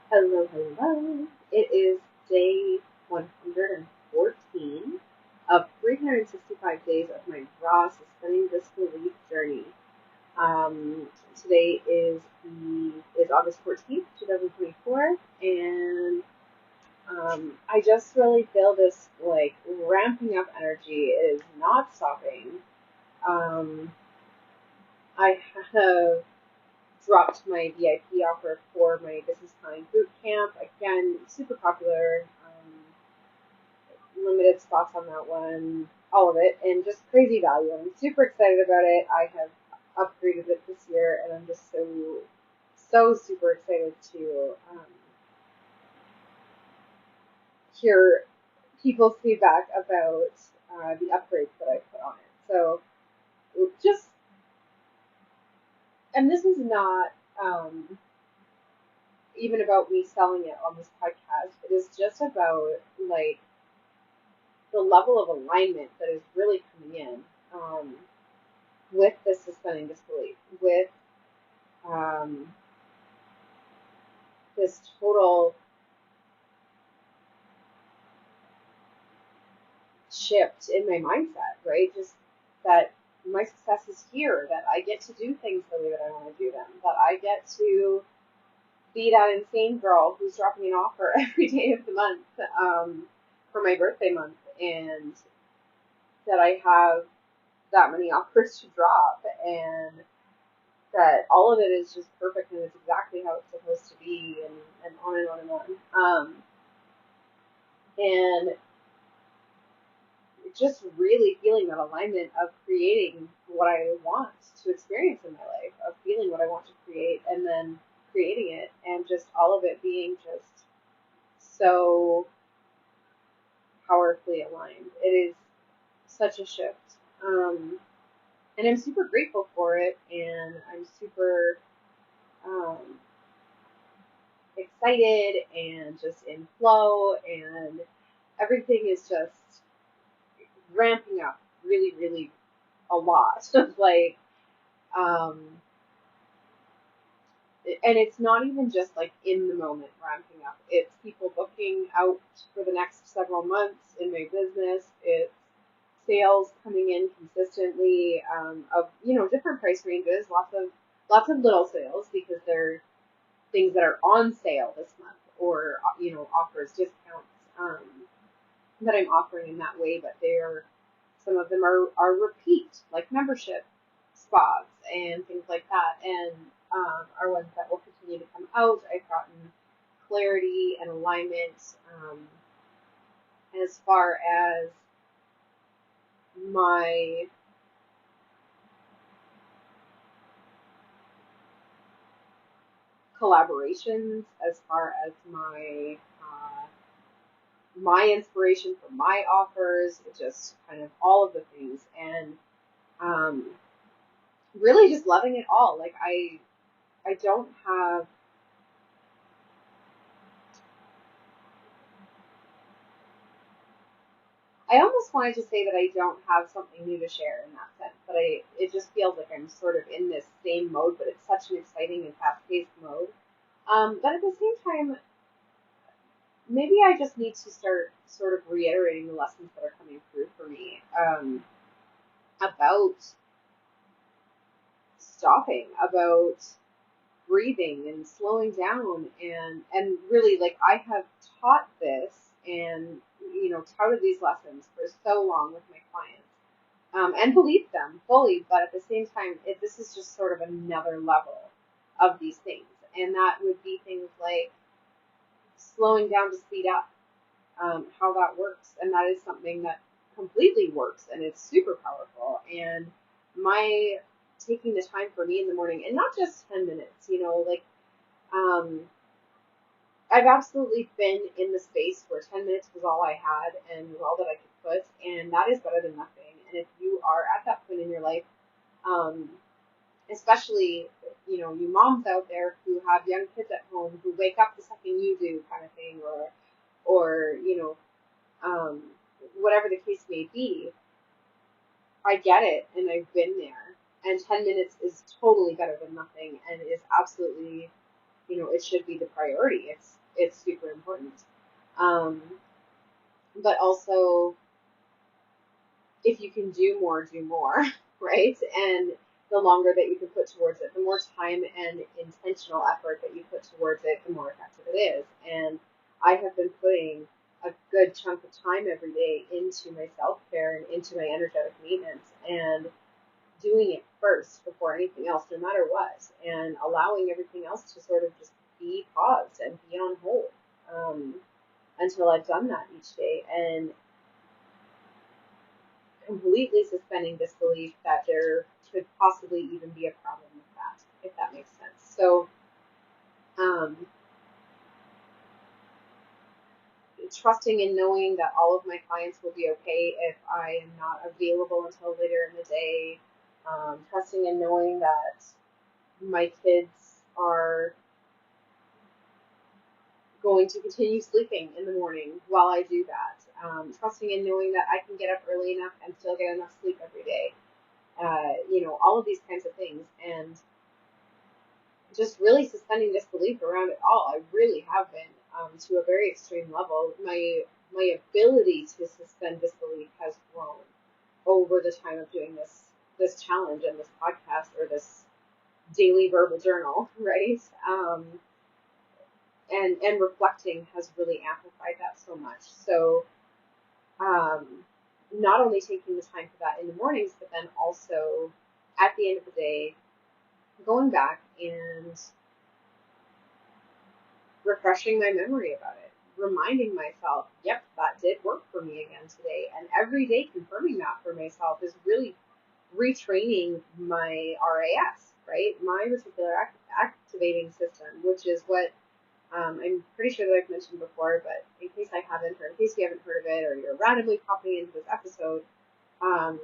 Hello, hello. It is day 114 of 365 days of my raw suspending disbelief journey. Today is August 14th, 2024, and I just really feel this like ramping up energy. It is not stopping. Um, I have dropped my VIP offer for my business time boot camp. Again, super popular. Limited spots on that one, all of it, and just crazy value. I'm super excited about it. I have upgraded it this year, and I'm just so super excited to hear people's feedback about the upgrades that I put on it. So just, and this is not even about me selling it on this podcast. It is just about like the level of alignment that is really coming in with this suspending disbelief, with um, this total shift in my mindset, right? Just that my success is here, that I get to do things the way that I want to do them, that I get to be that insane girl who's dropping an offer every day of the month for my birthday month, and that I have that many offers to drop, and that all of it is just perfect and it's exactly how it's supposed to be, and on and on and on. And just really feeling that alignment of creating what I want to experience in my life, of feeling what I want to create and then creating it, and just all of it being just so powerfully aligned. It is such a shift. And I'm super grateful for it, and I'm super um, excited and just in flow, and everything is just ramping up really, really a lot. Like, um, and it's not even just like in the moment ramping up. It's people booking out for the next several months in my business. It's sales coming in consistently of different price ranges. Lots of little sales because they're things that are on sale this month, or offers, discounts that I'm offering in that way. But they're some of them are repeat, like membership spots and things like that, and are ones that will continue to come out. I've gotten clarity and alignment as far as my collaborations, as far as my inspiration for my offers, just kind of all of the things, and um, really just loving it all. Like I don't have I almost wanted to say that I don't have something new to share in that sense, but it just feels like I'm sort of in this same mode, but it's such an exciting and fast-paced mode. But at the same time, maybe I just need to start sort of reiterating the lessons that are coming through for me about stopping, about breathing and slowing down, and really, like, I have taught this and touted these lessons for so long with my clients, and believed them fully, but at the same time, this is just sort of another level of these things, and that would be things like slowing down to speed up, how that works, and that is something that completely works, and it's super powerful. And my taking the time for me in the morning, and not just 10 minutes, like um, I've absolutely been in the space where 10 minutes was all I had and was all that I could put, and that is better than nothing. And if you are at that point in your life, um, especially, you moms out there who have young kids at home who wake up the second you do, kind of thing, or um, whatever the case may be, I get it, and I've been there. And 10 minutes is totally better than nothing, and is absolutely it should be the priority. It's super important. Um, but also, if you can do more, right? And the longer that you can put towards it, the more time and intentional effort that you put towards it, the more effective it is. And I have been putting a good chunk of time every day into my self-care and into my energetic maintenance and doing it first before anything else, no matter what, and allowing everything else to sort of just be paused and be on hold until I've done that each day. And completely suspending disbelief that there could possibly even be a problem with that, if that makes sense. So, um, trusting and knowing that all of my clients will be okay if I am not available until later in the day. Trusting and knowing that my kids are going to continue sleeping in the morning while I do that. Trusting and knowing that I can get up early enough and still get enough sleep every day. All of these kinds of things. And just really suspending disbelief around it all. I really have been to a very extreme level. My ability to suspend disbelief has grown over the time of doing this challenge and this podcast or this daily verbal journal, right? And reflecting has really amplified that so much. So um, not only taking the time for that in the mornings, but then also at the end of the day, going back and refreshing my memory about it, reminding myself, yep, that did work for me again today. And every day confirming that for myself is really retraining my RAS, right? My reticular activating system, which is what I'm pretty sure that I've mentioned before, but in case I haven't, or in case you haven't heard of it, or you're randomly popping into this episode, um,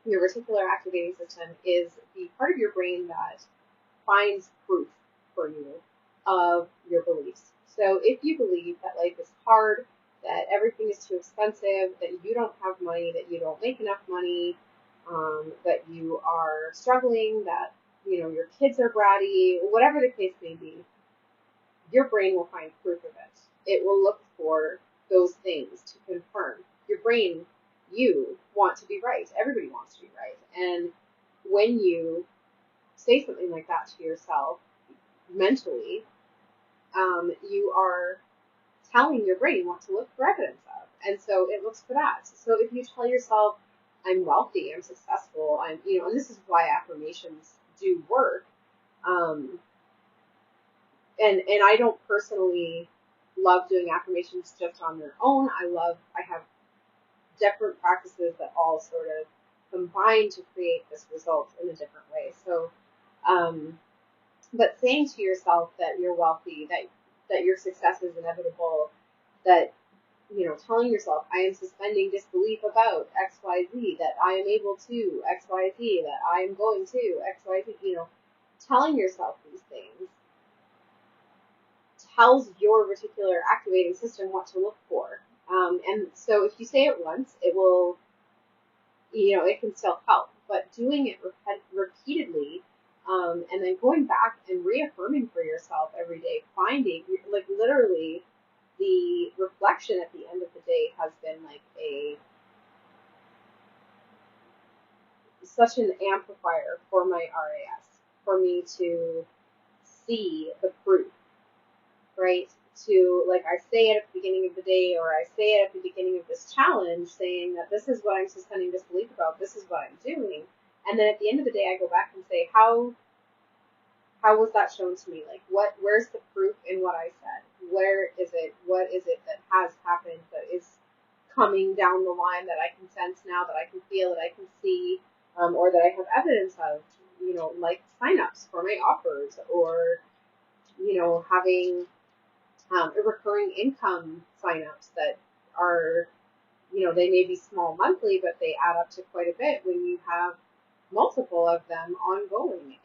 your reticular activating system is the part of your brain that finds proof for you of your beliefs. So if you believe that life is hard, that everything is too expensive, that you don't have money, that you don't make enough money, that you are struggling, that your kids are bratty, whatever the case may be, your brain will find proof of it. It will look for those things to confirm. Your brain, you want to be right. Everybody wants to be right. And when you say something like that to yourself mentally, you are telling your brain what to look for evidence of. And so it looks for that. So if you tell yourself, I'm wealthy, I'm successful, and this is why affirmations do work. And I don't personally love doing affirmations just on their own. I have different practices that all sort of combine to create this result in a different way. So, but saying to yourself that you're wealthy, that your success is inevitable, that telling yourself, I am suspending disbelief about XYZ, that I am able to XYZ, that I am going to XYZ, telling yourself these things tells your reticular activating system what to look for. And so if you say it once, it will, it can still help. But doing it repeatedly, and then going back and reaffirming for yourself every day, finding, like literally, the reflection at the end of the day has been like such an amplifier for my RAS, for me to see the proof, right? To, like, I say it at the beginning of the day, or I say it at the beginning of this challenge, saying that this is what I'm suspending disbelief about, this is what I'm doing. And then at the end of the day, I go back and say, how was that shown to me? Like, where's the proof in what I said? Where is it? What is it that has happened that is coming down the line that I can sense now, that I can feel, that I can see, or that I have evidence of, like signups for my offers, or, having recurring income signups that are, they may be small monthly, but they add up to quite a bit when you have multiple of them ongoing,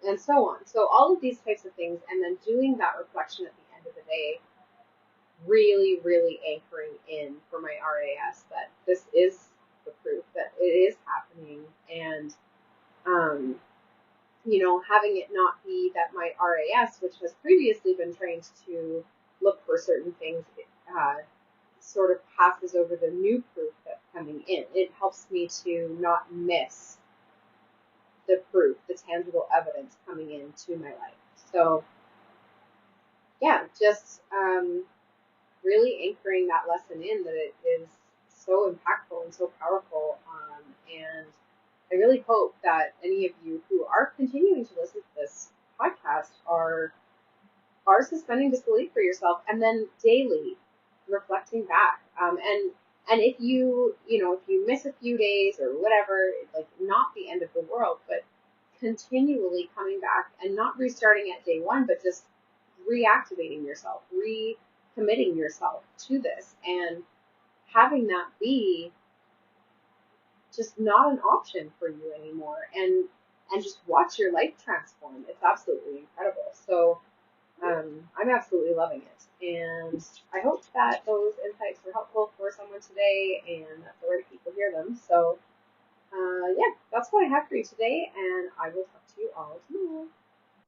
and so on. So all of these types of things, and then doing that reflection at the end of the day, really, really anchoring in for my RAS that this is the proof that it is happening, and having it not be that my RAS, which has previously been trained to look for certain things, uh, sort of passes over the new proof that's coming in. It helps me to not miss the proof, the tangible evidence coming into my life. So, yeah, just really anchoring that lesson in that it is so impactful and so powerful. And I really hope that any of you who are continuing to listen to this podcast are suspending disbelief for yourself and then daily reflecting back. And if if you miss a few days or whatever, like not the end of the world, but continually coming back and not restarting at day one, but just reactivating yourself, recommitting yourself to this and having that be just not an option for you anymore and just watch your life transform. It's absolutely incredible. So I'm absolutely loving it. And I hope that those insights were helpful for someone today and that the right people hear them. So, yeah, that's what I have for you today, and I will talk to you all tomorrow.